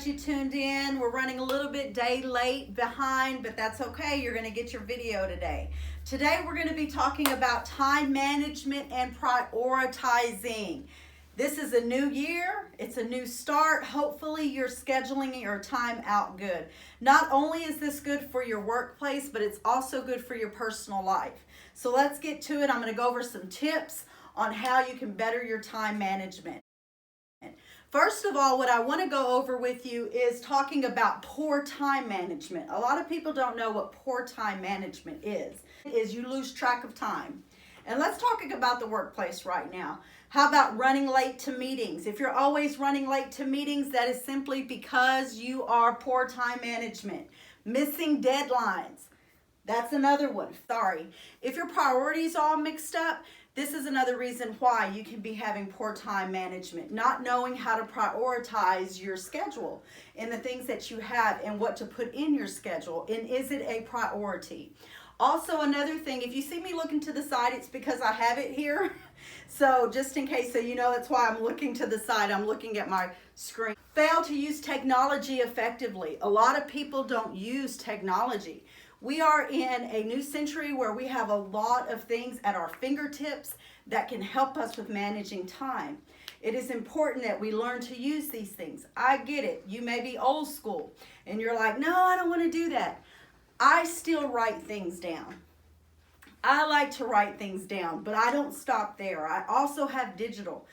you tuned in. We're running a little bit behind, but that's okay. You're going to get your video today. Today we're going to be talking about time management and prioritizing. This is a new year. It's a new start. Hopefully you're scheduling your time out good. Not only is this good for your workplace, but it's also good for your personal life. So let's get to it. I'm going to go over some tips on how you can better your time management. First of all, what I want to go over with you is talking about poor time management. A lot of people don't know what poor time management is. You lose track of time. And let's talk about the workplace right now. How about running late to meetings? If you're always running late to meetings, that is simply because you are poor time management. Missing deadlines. That's another one. Sorry. If your priorities are all mixed up, this is another reason why you can be having poor time management, not knowing how to prioritize your schedule and the things that you have and what to put in your schedule, and is it a priority? Also, another thing, if you see me looking to the side, it's because I have it here. So just in case, so you know, that's why I'm looking to the side. I'm looking at my screen. Fail to use technology effectively. A lot of people don't use technology. We are in a new century where we have a lot of things at our fingertips that can help us with managing time. It is important that we learn to use these things. I get it. You may be old school and you're like, no, I don't want to do that. I still write things down. I like to write things down, but I don't stop there. I also have digital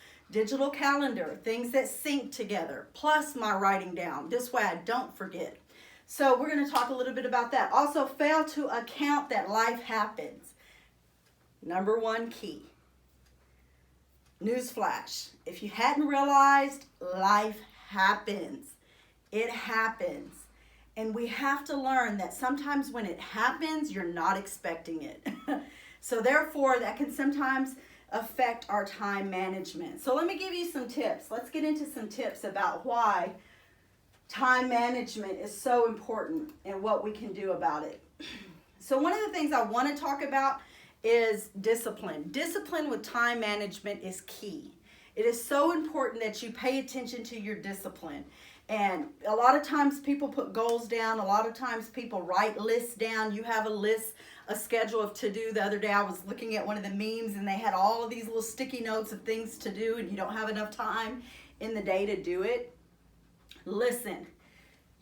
calendar, things that sync together, plus my writing down. This way I don't forget. So we're going to talk a little bit about that. Also, fail to account that life happens. Number one key. Newsflash. If you hadn't realized, life happens. It happens. And we have to learn that sometimes when it happens, you're not expecting it. So therefore, that can sometimes affect our time management. So let me give you some tips. Let's get into some tips about why time management is so important and what we can do about it. So one of the things I want to talk about is discipline. Discipline with time management is key. It is so important that you pay attention to your discipline. And a lot of times people put goals down. A lot of times people write lists down. You have a list, a schedule of to-do. The other day I was looking at one of the memes and they had all of these little sticky notes of things to do and you don't have enough time in the day to do it. Listen,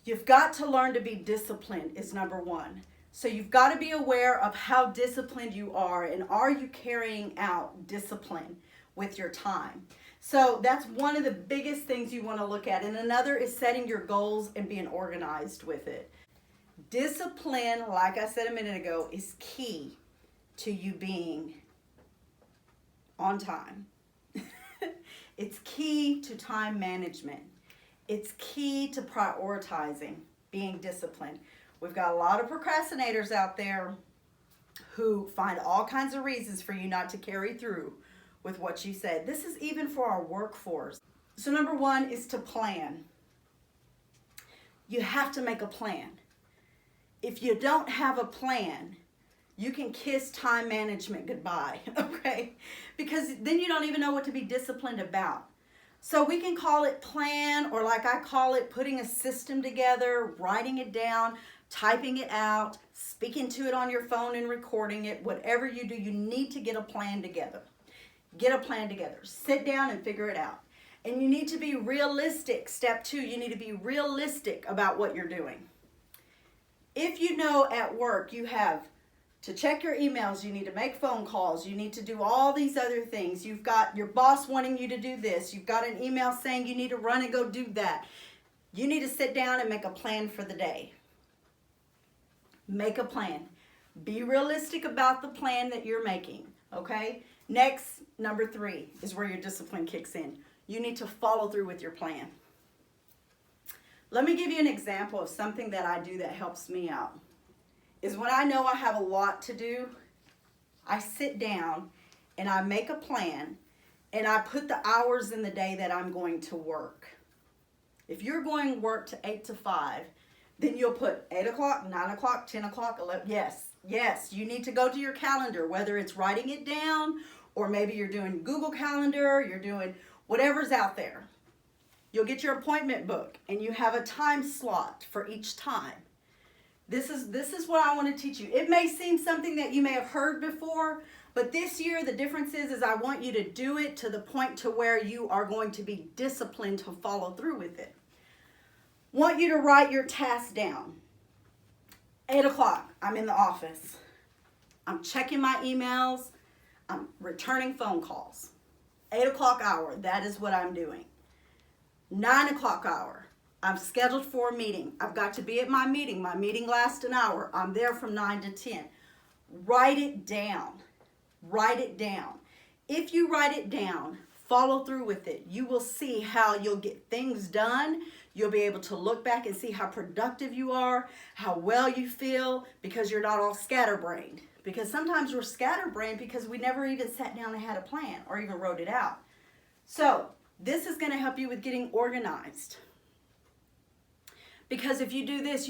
you've got to learn to be disciplined is number one. So you've got to be aware of how disciplined you are, and are you carrying out discipline with your time? So that's one of the biggest things you want to look at. And another is setting your goals and being organized with it. Discipline, like I said a minute ago, is key to you being on time. It's key to time management. It's key to prioritizing, being disciplined. We've got a lot of procrastinators out there who find all kinds of reasons for you not to carry through with what you said. This is even for our workforce. So number one is to plan. You have to make a plan. If you don't have a plan, you can kiss time management goodbye, okay? Because then you don't even know what to be disciplined about. So we can call it plan, or like I call it, putting a system together, writing it down, typing it out, speaking to it on your phone and recording it. Whatever you do, you need to get a plan together. Get a plan together. Sit down and figure it out. And you need to be realistic. Step two, you need to be realistic about what you're doing. If you know at work you have to check your emails, you need to make phone calls, you need to do all these other things. You've got your boss wanting you to do this. You've got an email saying you need to run and go do that. You need to sit down and make a plan for the day. Make a plan. Be realistic about the plan that you're making, okay? Next, number three is where your discipline kicks in. You need to follow through with your plan. Let me give you an example of something that I do that helps me out. Is when I know I have a lot to do, I sit down and I make a plan and I put the hours in the day that I'm going to work. If you're going to work to 8 to 5, then you'll put 8 o'clock, 9 o'clock, 10 o'clock, 11. Yes, you need to go to your calendar, whether it's writing it down or maybe you're doing Google Calendar, you're doing whatever's out there. You'll get your appointment book, and you have a time slot for each time. This is what I want to teach you. It may seem something that you may have heard before, but this year the difference is I want you to do it to the point to where you are going to be disciplined to follow through with it. Want you to write your tasks down. 8 o'clock, I'm in the office. I'm checking my emails. I'm returning phone calls. 8 o'clock hour, that is what I'm doing. 9 o'clock hour, I'm scheduled for a meeting. I've got to be at my meeting. My meeting lasts an hour. I'm there from 9 to 10. Write it down. Write it down. If you write it down, follow through with it. You will see how you'll get things done. You'll be able to look back and see how productive you are, how well you feel, because you're not all scatterbrained. Because sometimes we're scatterbrained because we never even sat down and had a plan or even wrote it out. So this is going to help you with getting organized. Because if you do this,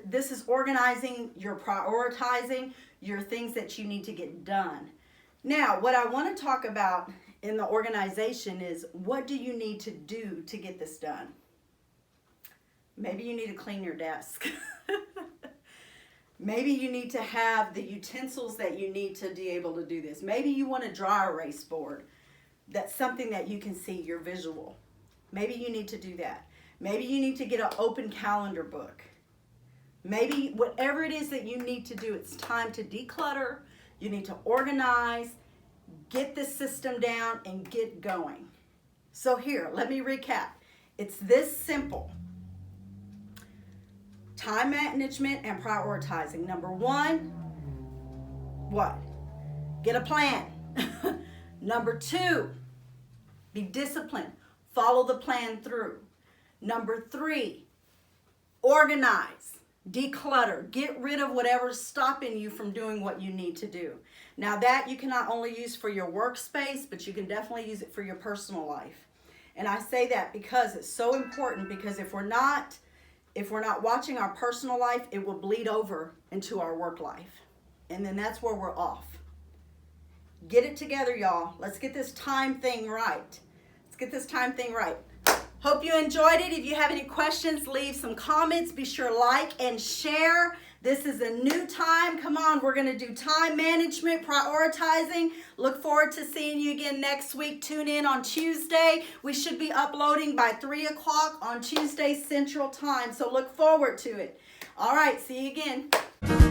this is organizing, you're prioritizing your things that you need to get done. Now, what I want to talk about in the organization is, what do you need to do to get this done? Maybe you need to clean your desk. Maybe you need to have the utensils that you need to be able to do this. Maybe you want a dry erase board. That's something that you can see, your visual. Maybe you need to do that. Maybe you need to get an open calendar book. Maybe whatever it is that you need to do, it's time to declutter. You need to organize, get this system down, and get going. So here, let me recap. It's this simple. Time management and prioritizing. Number one, what? Get a plan. Number two, be disciplined. Follow the plan through. Number three, organize, declutter, get rid of whatever's stopping you from doing what you need to do. Now that you can not only use for your workspace, but you can definitely use it for your personal life. And I say that because it's so important, because if we're not watching our personal life, it will bleed over into our work life. And then that's where we're off. Get it together, y'all. Let's get this time thing right. Let's get this time thing right. Hope you enjoyed it. If you have any questions, leave some comments. Be sure to like and share. This is a new time. Come on, we're going to do time management, prioritizing. Look forward to seeing you again next week. Tune in on Tuesday. We should be uploading by 3 o'clock on Tuesday Central Time, so look forward to it. All right, see you again.